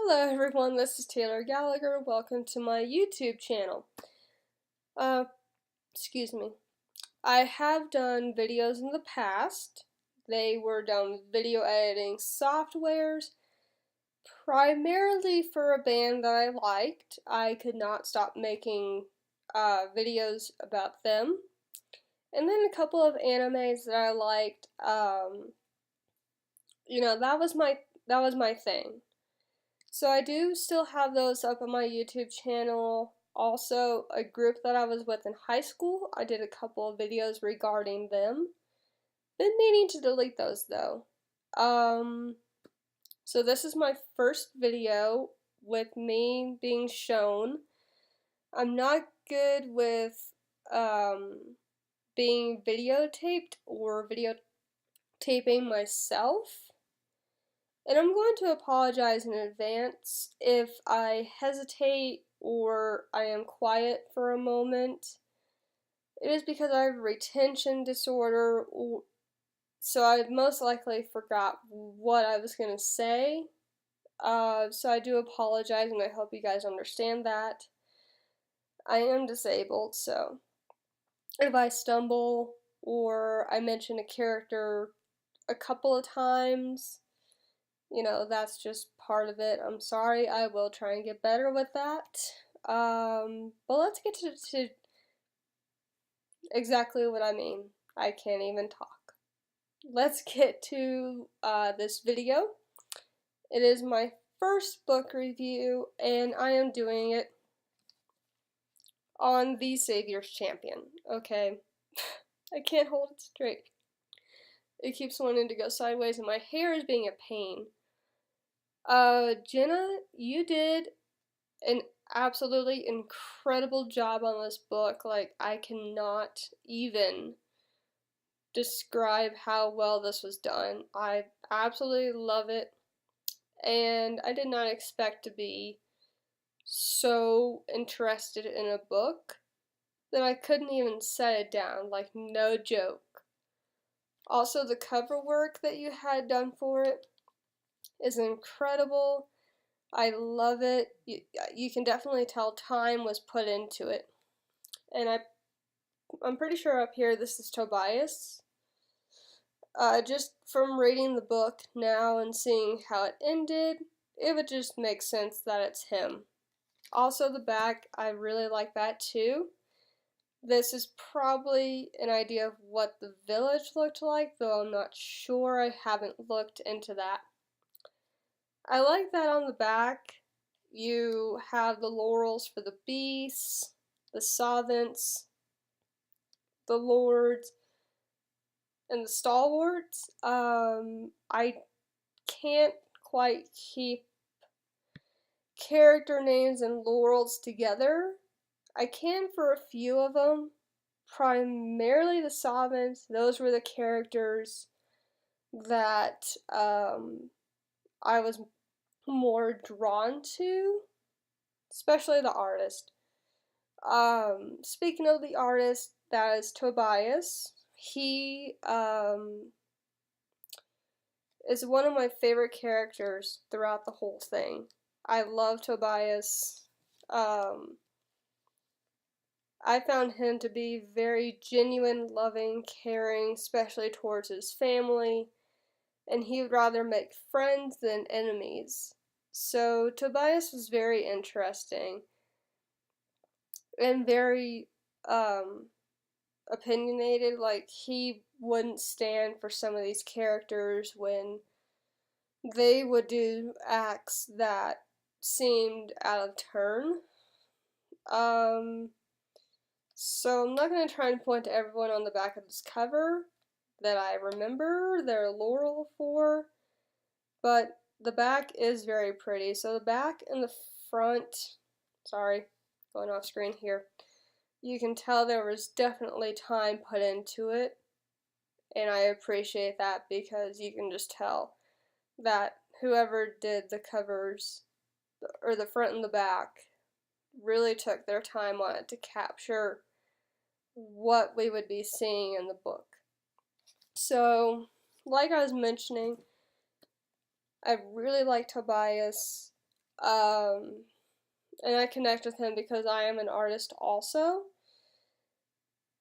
Hello everyone, this is Taylor Gallagher. Welcome to my YouTube channel. Uh, excuse me. I have done videos in the past. They were done with video editing softwares, primarily for a band that I liked. I could not stop making videos about them. And then a couple of animes that I liked. That was my thing. So I do still have those up on my YouTube channel. Also, a group that I was with in high school, I did a couple of videos regarding them. Been needing to delete those though. So this is my first video with me being shown. I'm not good with being videotaped or videotaping myself. And I'm going to apologize in advance if I hesitate or I am quiet for a moment. It is because I have a retention disorder, so I most likely forgot what I was going to say. So I do apologize and I hope you guys understand that. I am disabled, so if I stumble or I mention a character a couple of times, that's just part of it. I'm sorry. I will try and get better with that. But let's get to exactly what I mean. I can't even talk. Let's get to this video. It is my first book review, and I am doing it on The Savior's Champion. Okay, I can't hold it straight. It keeps wanting to go sideways, and my hair is being a pain. Jenna, you did an absolutely incredible job on this book. Like, I cannot even describe how well this was done. I absolutely love it, and I did not expect to be so interested in a book that I couldn't even set it down, like, no joke. Also, the cover work that you had done for it is incredible. I love it. You can definitely tell time was put into it. And I'm pretty sure up here this is Tobias. Just from reading the book now and seeing how it ended, it would just make sense that it's him. Also, the back, I really like that too. This is probably an idea of what the village looked like, though I'm not sure. I haven't looked into that. I like that on the back you have the laurels for the beasts, the Sovereigns, the lords, and the stalwarts. I can't quite keep character names and laurels together. I can for a few of them, primarily the Sovereigns. Those were the characters that I was more drawn to, especially the artist. Speaking of the artist, that is Tobias. He is one of my favorite characters throughout the whole thing. I love Tobias. I found him to be very genuine, loving, caring, especially towards his family, and he would rather make friends than enemies. So Tobias was very interesting and very opinionated. Like, he wouldn't stand for some of these characters when they would do acts that seemed out of turn. So I'm not going to try and point to everyone on the back of this cover that I remember their laurel for, but the back is very pretty. So the back and the front, sorry, going off screen here, you can tell there was definitely time put into it, and I appreciate that because you can just tell that whoever did the covers, or the front and the back, really took their time on it to capture what we would be seeing in the book. So, like I was mentioning, I really like Tobias. And I connect with him because I am an artist also.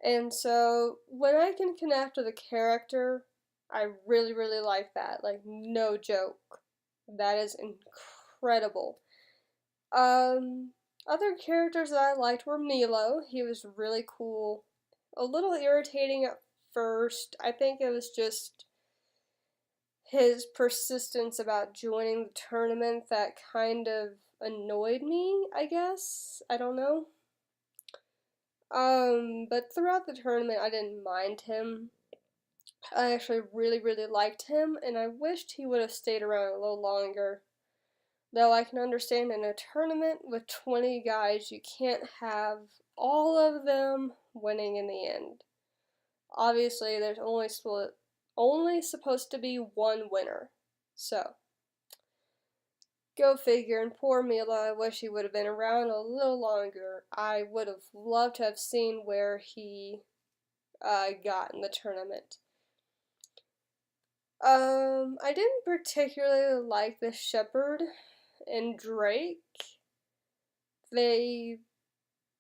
And so when I can connect with a character, I really, really like that. Like, no joke. That is incredible. Um, Other characters that I liked were Milo. He was really cool. A little irritating at first. I think it was just his persistence about joining the tournament that kind of annoyed me, I guess. I don't know. But throughout the tournament, I didn't mind him. I actually really, really liked him, and I wished he would have stayed around a little longer. Though I can understand in a tournament with 20 guys, you can't have all of them winning in the end. Obviously, there's only supposed to be one winner. So, go figure, and poor Mila, I wish he would have been around a little longer. I would have loved to have seen where he got in the tournament. I didn't particularly like the Shepherd and Drake. They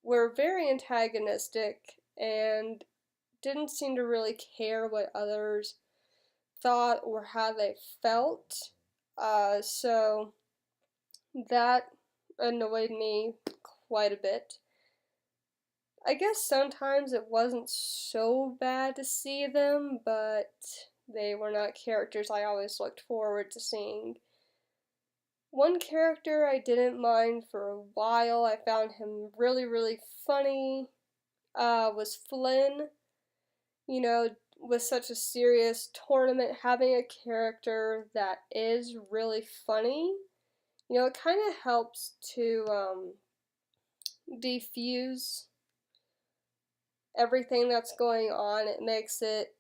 were very antagonistic and didn't seem to really care what others thought or how they felt. So that annoyed me quite a bit. I guess sometimes it wasn't so bad to see them, but they were not characters I always looked forward to seeing. One character I didn't mind for a while, I found him really, really funny, was Flynn. You know, with such a serious tournament, having a character that is really funny, it kind of helps to defuse everything that's going on. It makes it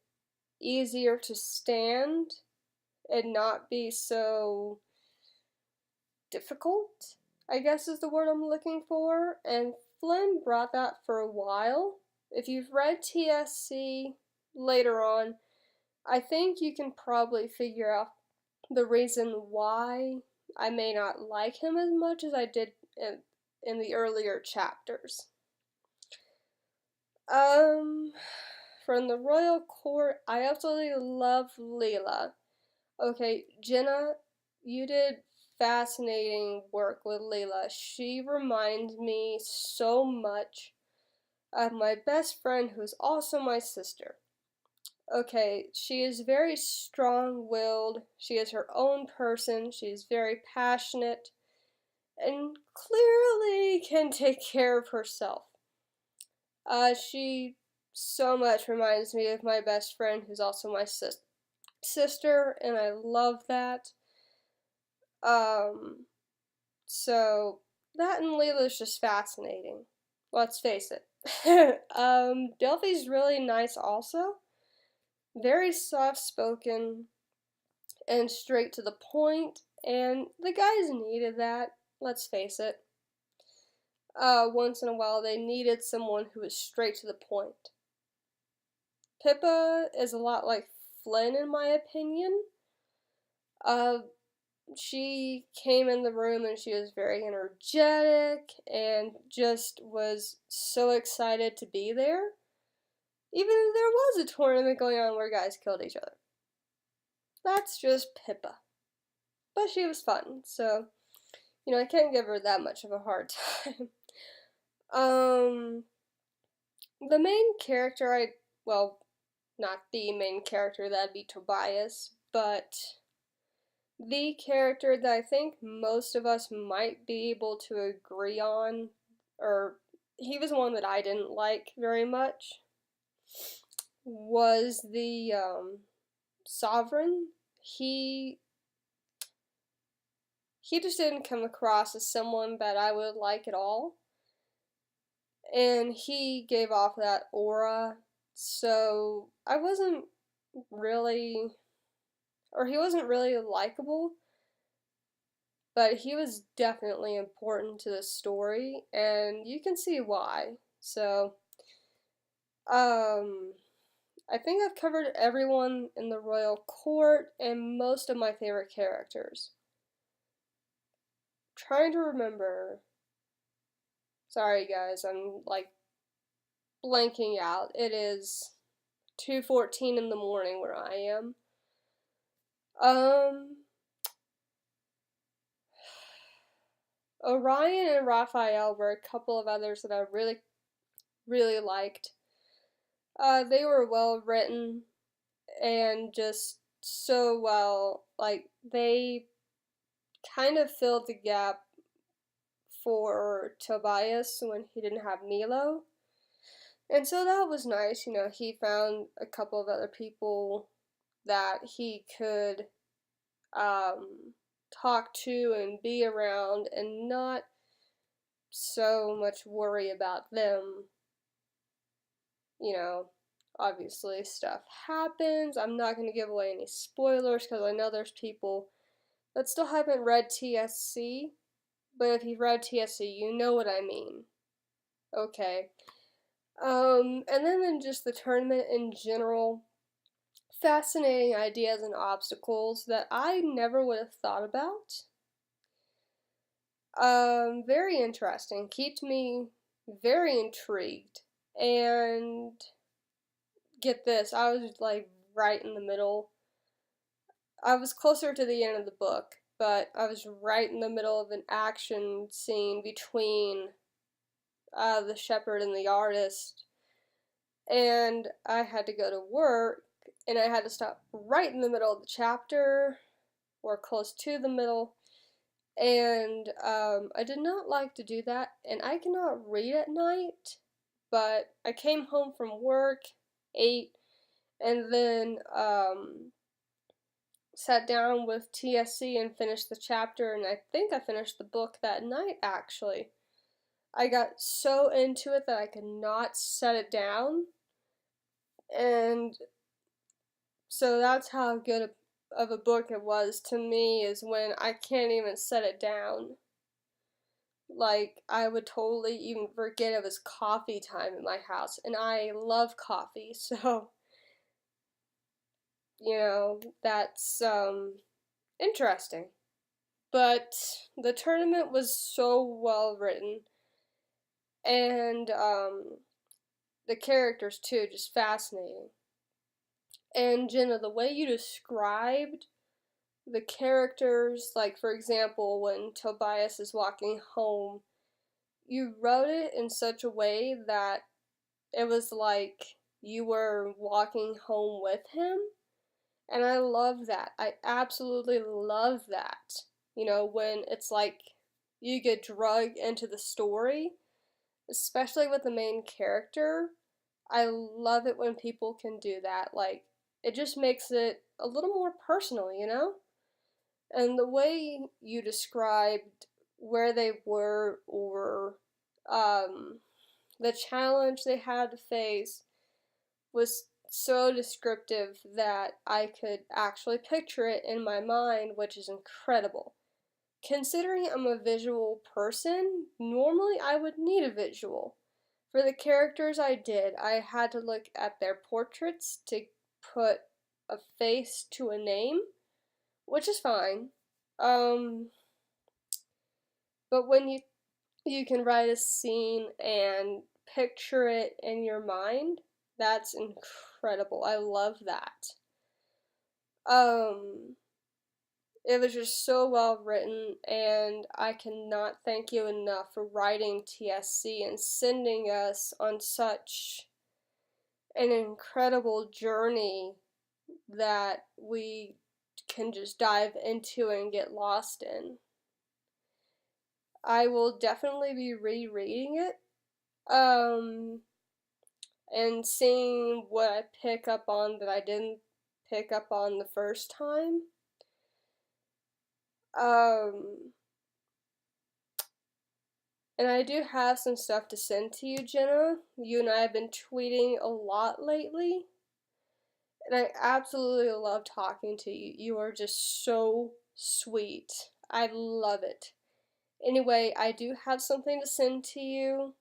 easier to stand and not be so difficult, I guess is the word I'm looking for. And Flynn brought that for a while. If you've read TSC later on, I think you can probably figure out the reason why I may not like him as much as I did in the earlier chapters. Um, from the royal court, I absolutely love Leela. Okay, Jenna, you did fascinating work with Leela. She reminds me so much of my best friend who's also my sister. Okay, she is very strong willed, she is her own person, she is very passionate, and clearly can take care of herself. She so much reminds me of my best friend who's also my sister, and I love that. Um, so that and Leela's just fascinating. Let's face it. Delphi's really nice also. Very soft spoken and straight to the point, and the guys needed that. Let's face it. Once in a while, they needed someone who was straight to the point. Pippa is a lot like Flynn, in my opinion. Uh, she came in the room and she was very energetic and just was so excited to be there. Even if there was a tournament going on where guys killed each other. That's just Pippa. But she was fun, so, I can't give her that much of a hard time. um, the main character, well, not the main character, that'd be Tobias, but the character that I think most of us might be able to agree on, or he was one that I didn't like very much, was the Sovereign. He just didn't come across as someone that I would like at all. And he gave off that aura, so I wasn't really, or he wasn't really likable, but he was definitely important to the story, and you can see why. So, I think I've covered everyone in the royal court and most of my favorite characters. trying to remember. Sorry guys, I'm like blanking out. It is 2:14 in the morning where I am. Um Orion and Raphael were a couple of others that I really liked. They were well written and just so well, like they kind of filled the gap for Tobias when he didn't have Milo. And so that was nice, you know, he found a couple of other people that he could talk to and be around and not so much worry about them. You know, obviously stuff happens. I'm not going to give away any spoilers because I know there's people that still haven't read TSC, but if you've read TSC, you know what I mean. Okay. And then in just the tournament in general, fascinating ideas and obstacles that I never would have thought about. Very interesting. Keeps me very intrigued. And get this, I was like right in the middle. I was closer to the end of the book, but I was right in the middle of an action scene between the shepherd and the artist, and I had to go to work, and I had to stop right in the middle of the chapter, or close to the middle, and I did not like to do that, and I cannot read at night, but I came home from work, ate, and then sat down with TSC and finished the chapter, and I think I finished the book that night actually. I got so into it that I could not set it down, and so that's how good of a book it was to me, is when I can't even set it down. Like, I would totally even forget it was coffee time in my house, and I love coffee, so, you know, that's, interesting. But the tournament was so well written, and, the characters too, just fascinating. And Jenna, the way you described the characters, like for example, when Tobias is walking home, you wrote it in such a way that it was like you were walking home with him. And I love that. I absolutely love that. You know, when it's like you get drugged into the story, especially with the main character. I love it when people can do that. Like, it just makes it a little more personal, you know? And the way you described where they were, or um, the challenge they had to face, was so descriptive that I could actually picture it in my mind, which is incredible. Considering I'm a visual person, normally I would need a visual. For the characters I did, I had to look at their portraits to put a face to a name, which is fine. Um, but when you can write a scene and picture it in your mind, that's incredible. I love that. Um, it was just so well written, and I cannot thank you enough for writing TSC and sending us on such an incredible journey that we can just dive into and get lost in. I will definitely be rereading it, and seeing what I pick up on that I didn't pick up on the first time. Um, and I do have some stuff to send to you, Jenna. You and I have been tweeting a lot lately, and I absolutely love talking to you. You are just so sweet. I love it. Anyway, I do have something to send to you.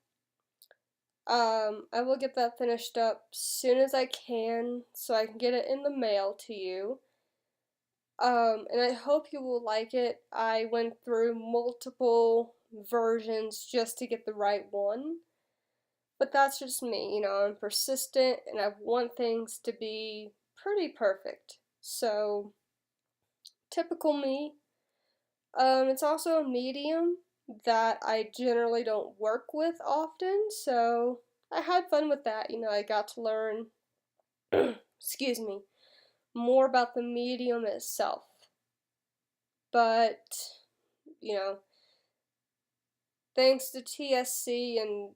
I will get that finished up soon as I can so I can get it in the mail to you. And I hope you will like it. I went through multiple versions just to get the right one. But that's just me, I'm persistent and I want things to be pretty perfect. So, typical me. It's also a medium that I generally don't work with often, so I had fun with that. I got to learn, excuse me, more about the medium itself. But, you know, thanks to TSC and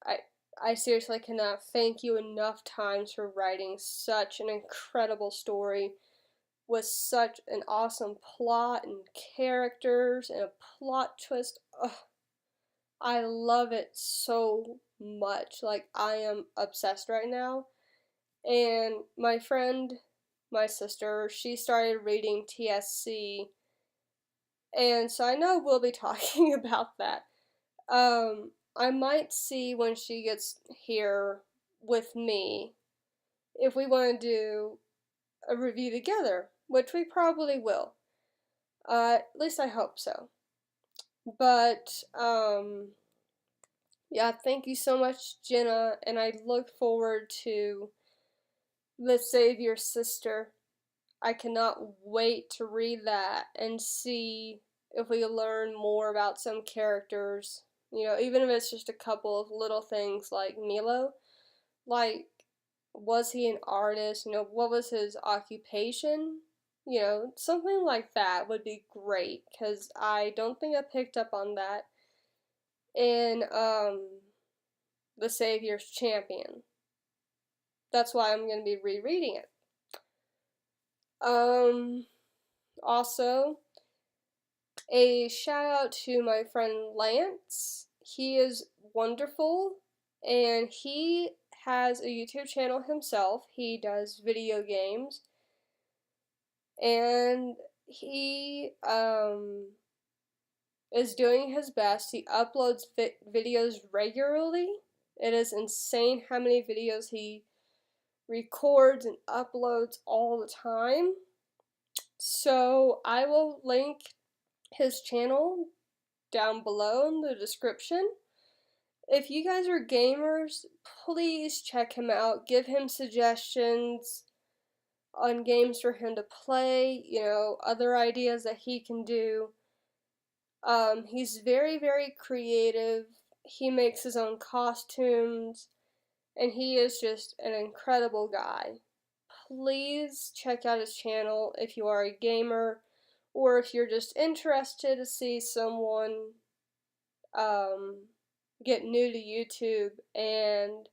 I I seriously cannot thank you enough times for writing such an incredible story with such an awesome plot and characters and a plot twist. Ugh, I love it so much. Like, I am obsessed right now. And my friend, my sister, she started reading TSC, and so I know we'll be talking about that. I might see when she gets here with me if we want to do a review together, which we probably will. At least I hope so. But, yeah, thank you so much, Jenna, and I look forward to The Savior's Sister. I cannot wait to read that and see if we learn more about some characters. Even if it's just a couple of little things like Milo. Like, was he an artist? What was his occupation? Something like that would be great because I don't think I picked up on that in The Savior's Champion. That's why I'm going to be rereading it. Also, a shout out to my friend Lance. He is wonderful and he has a YouTube channel himself. He does video games and he is doing his best. He uploads videos regularly. It is insane how many videos he records and uploads all the time. So I will link his channel down below in the description. If you guys are gamers, please check him out. Give him suggestions on games for him to play, other ideas that he can do. He's very, very creative. He makes his own costumes, and he is just an incredible guy. Please check out his channel if you are a gamer, or if you're just interested to see someone get new to YouTube and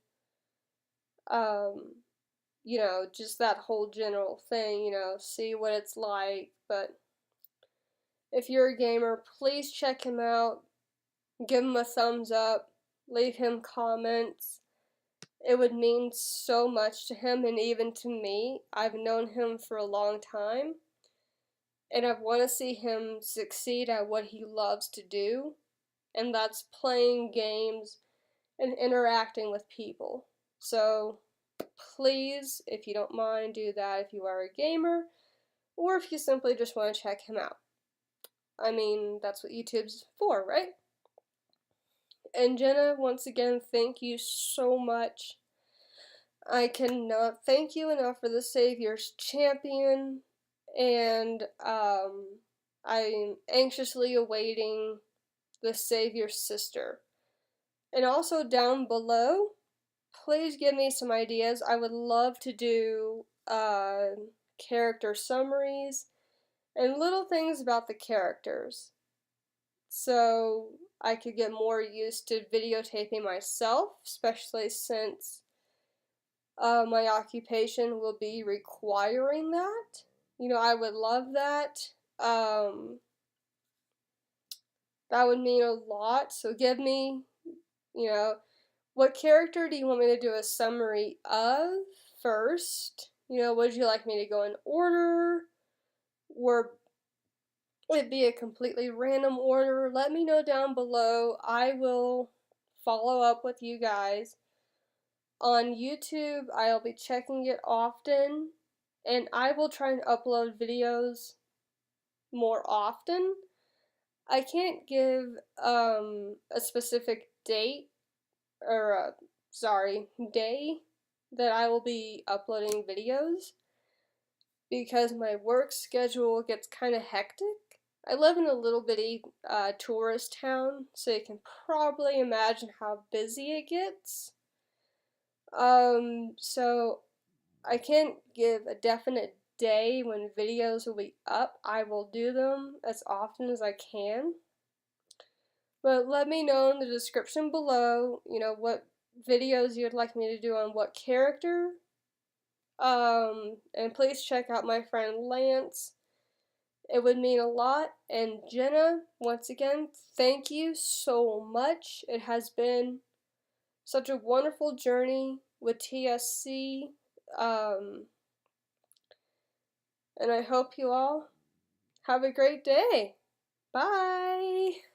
just that whole general thing, see what it's like. But if you're a gamer, please check him out. Give him a thumbs up. Leave him comments. It would mean so much to him and even to me. I've known him for a long time, and I want to see him succeed at what he loves to do, and that's playing games and interacting with people. So please, if you don't mind, do that if you are a gamer, or if you simply just want to check him out. I mean, that's what YouTube's for, right? And Jenna, once again, thank you so much. I cannot thank you enough for The Savior's Champion, and I'm anxiously awaiting The Savior's Sister. And also down below, please give me some ideas. I would love to do character summaries and little things about the characters, so I could get more used to videotaping myself, especially since my occupation will be requiring that. I would love that. That would mean a lot. So give me, what character do you want me to do a summary of first? Would you like me to go in order? Or would it be a completely random order? Let me know down below. I will follow up with you guys. On YouTube, I'll be checking it often, and I will try and upload videos more often. I can't give a specific date or day that I will be uploading videos because my work schedule gets kind of hectic. I live in a little bitty tourist town, so you can probably imagine how busy it gets. So I can't give a definite day when videos will be up. I will do them as often as I can. But let me know in the description below, what videos you'd like me to do on what character. And please check out my friend Lance. It would mean a lot. And Jenna, once again, thank you so much. It has been such a wonderful journey with TSC. And I hope you all have a great day. Bye!